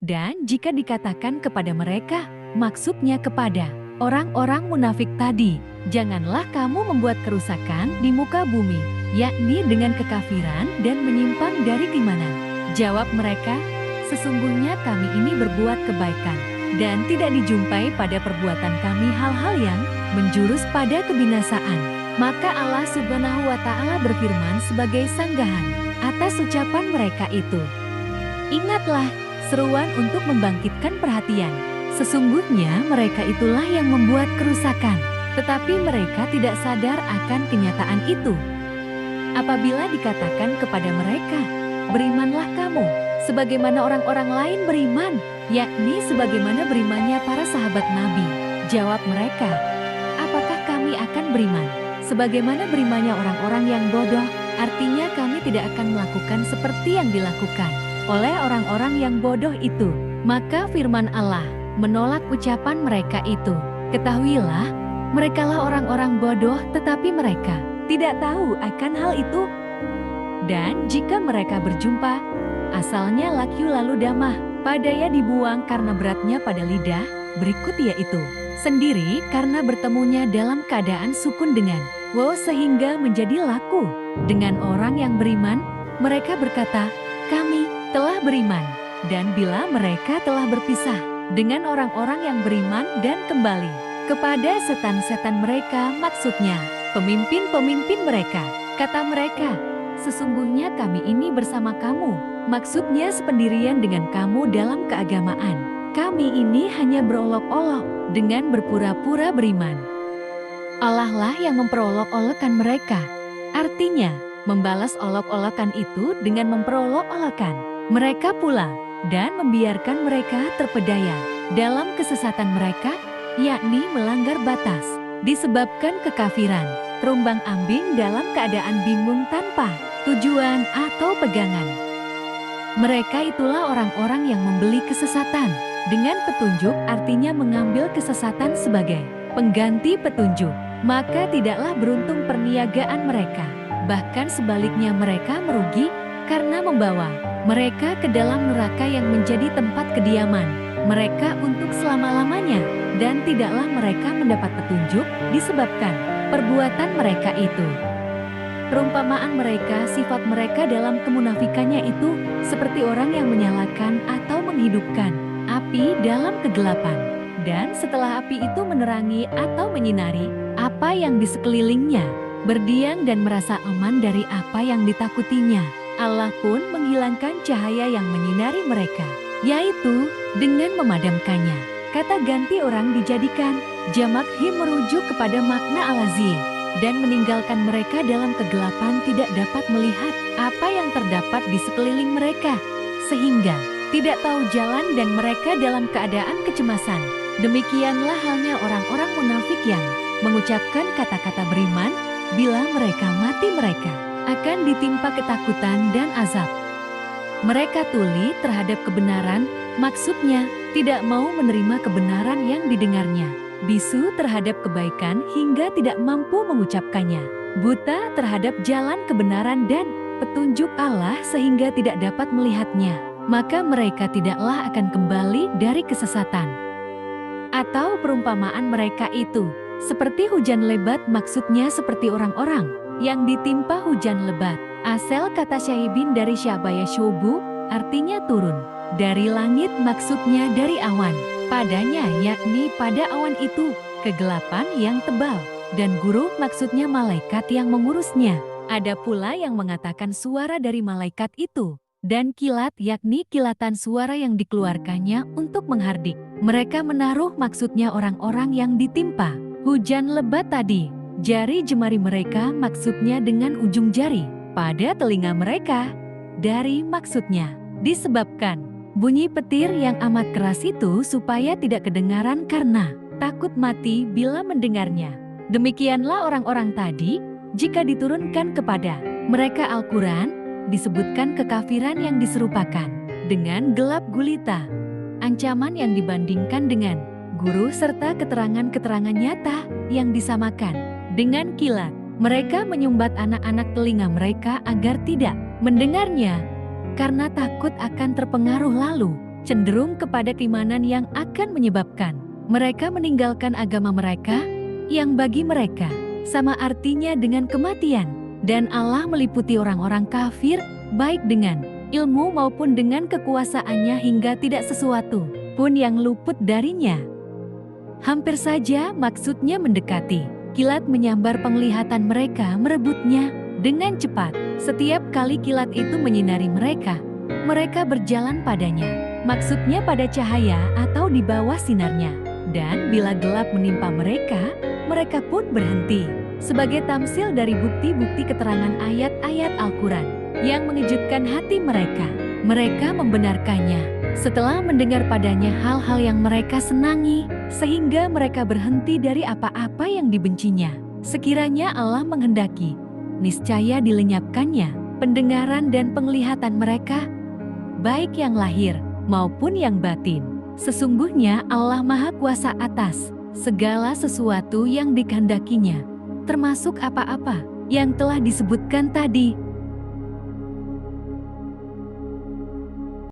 Dan jika dikatakan kepada mereka, maksudnya kepada orang-orang munafik tadi, janganlah kamu membuat kerusakan di muka bumi, yakni dengan kekafiran dan menyimpang dari keimanan. Jawab mereka, sesungguhnya kami ini berbuat kebaikan, dan tidak dijumpai pada perbuatan kami hal-hal yang menjurus pada kebinasaan. Maka Allah Subhanahu wa Ta'ala berfirman sebagai sanggahan atas ucapan mereka itu. Ingatlah, seruan untuk membangkitkan perhatian. Sesungguhnya mereka itulah yang membuat kerusakan, tetapi mereka tidak sadar akan kenyataan itu. Apabila dikatakan kepada mereka, berimanlah kamu, sebagaimana orang-orang lain beriman, yakni sebagaimana berimannya para sahabat Nabi. Jawab mereka, apakah kami akan beriman sebagaimana berimannya orang-orang yang bodoh? Artinya kami tidak akan melakukan seperti yang dilakukan oleh orang-orang yang bodoh itu. Maka firman Allah menolak ucapan mereka itu. Ketahuilah, merekalah orang-orang bodoh, tetapi mereka tidak tahu akan hal itu. Dan jika mereka berjumpa, asalnya lakyu lalu damah, padaya dibuang karena beratnya pada lidah, berikut yaitu sendiri karena bertemunya dalam keadaan sukun dengan wow sehingga menjadi laku. Dengan orang yang beriman, mereka berkata, kami telah beriman. Dan bila mereka telah berpisah dengan orang-orang yang beriman dan kembali kepada setan-setan mereka, maksudnya pemimpin-pemimpin mereka, kata mereka, sesungguhnya kami ini bersama kamu, maksudnya sependirian dengan kamu dalam keagamaan. Kami ini hanya berolok-olok dengan berpura-pura beriman. Allah lah yang memperolok-olokkan mereka. Artinya, membalas olok-olokan itu dengan memperolok-olokan mereka pula, dan membiarkan mereka terpedaya dalam kesesatan mereka, yakni melanggar batas, disebabkan kekafiran, terumbang-ambing dalam keadaan bingung tanpa tujuan atau pegangan. Mereka itulah orang-orang yang membeli kesesatan dengan petunjuk, artinya mengambil kesesatan sebagai pengganti petunjuk. Maka tidaklah beruntung perniagaan mereka, bahkan sebaliknya mereka merugi karena membawa mereka ke dalam neraka yang menjadi tempat kediaman mereka untuk selama-lamanya, dan tidaklah mereka mendapat petunjuk disebabkan perbuatan mereka itu. Perumpamaan mereka, sifat mereka dalam kemunafikannya itu seperti orang yang menyalakan atau menghidupkan api dalam kegelapan, dan setelah api itu menerangi atau menyinari apa yang di sekelilingnya, berdiam dan merasa aman dari apa yang ditakutinya, Allah pun menghilangkan cahaya yang menyinari mereka, yaitu dengan memadamkannya. Kata ganti orang dijadikan jamak him merujuk kepada makna alazi, dan meninggalkan mereka dalam kegelapan tidak dapat melihat apa yang terdapat di sekeliling mereka, sehingga tidak tahu jalan dan mereka dalam keadaan kecemasan. Demikianlah halnya orang-orang munafik yang mengucapkan kata-kata beriman, bila mereka mati mereka akan ditimpa ketakutan dan azab. Mereka tuli terhadap kebenaran, maksudnya tidak mau menerima kebenaran yang didengarnya, bisu terhadap kebaikan hingga tidak mampu mengucapkannya, buta terhadap jalan kebenaran dan petunjuk Allah sehingga tidak dapat melihatnya, maka mereka tidaklah akan kembali dari kesesatan. Atau perumpamaan mereka itu seperti hujan lebat, maksudnya seperti orang-orang yang ditimpa hujan lebat. Asal kata Syaibin dari Syabaya Syubu, artinya turun dari langit, maksudnya dari awan. Padanya yakni pada awan itu kegelapan yang tebal, dan guru maksudnya malaikat yang mengurusnya. Ada pula yang mengatakan suara dari malaikat itu, dan kilat yakni kilatan suara yang dikeluarkannya untuk menghardik. Mereka menaruh maksudnya orang-orang yang ditimpa hujan lebat tadi, jari jemari mereka maksudnya dengan ujung jari pada telinga mereka, dari maksudnya disebabkan bunyi petir yang amat keras itu supaya tidak kedengaran karena takut mati bila mendengarnya. Demikianlah orang-orang tadi, jika diturunkan kepada mereka Al-Quran, disebutkan kekafiran yang diserupakan dengan gelap gulita, ancaman yang dibandingkan dengan guru serta keterangan-keterangan nyata yang disamakan dengan kilat. Mereka menyumbat anak-anak telinga mereka agar tidak mendengarnya karena takut akan terpengaruh, lalu cenderung kepada keimanan yang akan menyebabkan mereka meninggalkan agama mereka, yang bagi mereka sama artinya dengan kematian. Dan Allah meliputi orang-orang kafir, baik dengan ilmu maupun dengan kekuasaannya hingga tidak sesuatu pun yang luput darinya. Hampir saja maksudnya mendekati. Kilat menyambar penglihatan mereka, merebutnya dengan cepat. Setiap kali kilat itu menyinari mereka, mereka berjalan padanya. Maksudnya pada cahaya atau di bawah sinarnya. Dan bila gelap menimpa mereka, mereka pun berhenti. Sebagai tamsil dari bukti-bukti keterangan ayat-ayat Al-Quran yang mengejutkan hati mereka, mereka membenarkannya. Setelah mendengar padanya hal-hal yang mereka senangi, sehingga mereka berhenti dari apa-apa yang dibencinya. Sekiranya Allah menghendaki, niscaya dilenyapkannya pendengaran dan penglihatan mereka, baik yang lahir maupun yang batin. Sesungguhnya Allah Maha Kuasa atas segala sesuatu yang dikehendakinya, termasuk apa-apa yang telah disebutkan tadi.